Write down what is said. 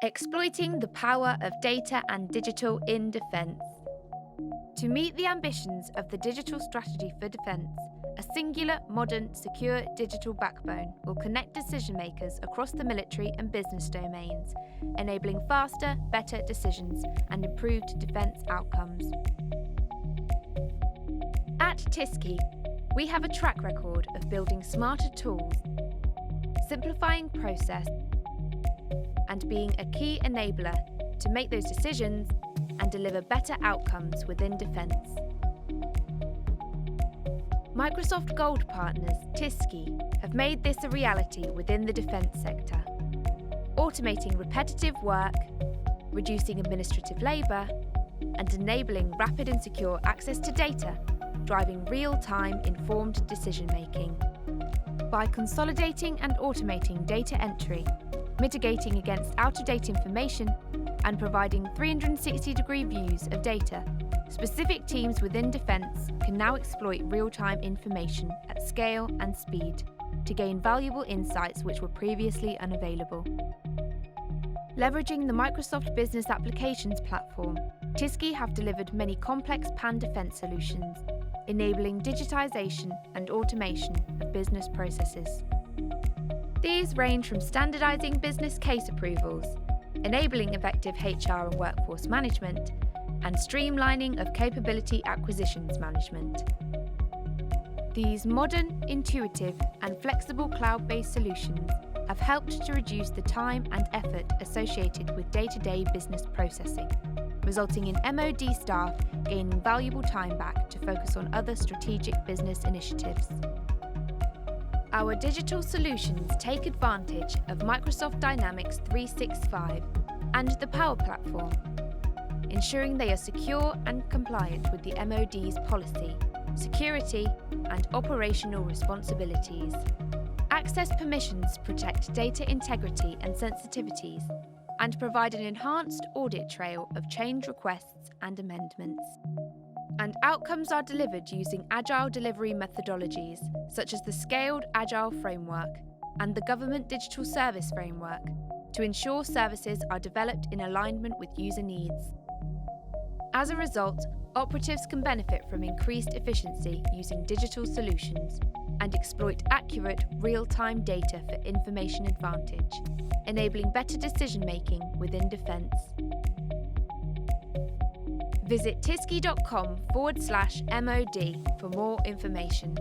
Exploiting the power of data and digital in defence. To meet the ambitions of the digital strategy for defence, a singular, modern, secure digital backbone will connect decision makers across the military and business domains, enabling faster, better decisions and improved defence outcomes. At Tisski, we have a track record of building smarter tools, simplifying process, and being a key enabler to make those decisions and deliver better outcomes within defence. Microsoft Gold partners Tisski have made this a reality within the defence sector, automating repetitive work, reducing administrative labour, and enabling rapid and secure access to data, driving real-time informed decision-making. By consolidating and automating data entry, mitigating against out-of-date information, and providing 360-degree views of data, specific teams within defence can now exploit real-time information at scale and speed to gain valuable insights which were previously unavailable. Leveraging the Microsoft Business Applications platform, Tisski have delivered many complex pan-defence solutions, enabling digitisation and automation of business processes. These range from standardising business case approvals, enabling effective HR and workforce management, and streamlining of capability acquisitions management. These modern, intuitive, and flexible cloud-based solutions have helped to reduce the time and effort associated with day-to-day business processing, resulting in MOD staff gaining valuable time back to focus on other strategic business initiatives. Our digital solutions take advantage of Microsoft Dynamics 365 and the Power Platform, ensuring they are secure and compliant with the MOD's policy, security, and operational responsibilities. Access permissions protect data integrity and sensitivities, and provide an enhanced audit trail of change requests and amendments. And outcomes are delivered using agile delivery methodologies such as the Scaled Agile Framework and the Government Digital Service Framework to ensure services are developed in alignment with user needs. As a result, operatives can benefit from increased efficiency using digital solutions and exploit accurate, real-time data for information advantage, enabling better decision-making within defence. Visit tisski.com/MOD for more information.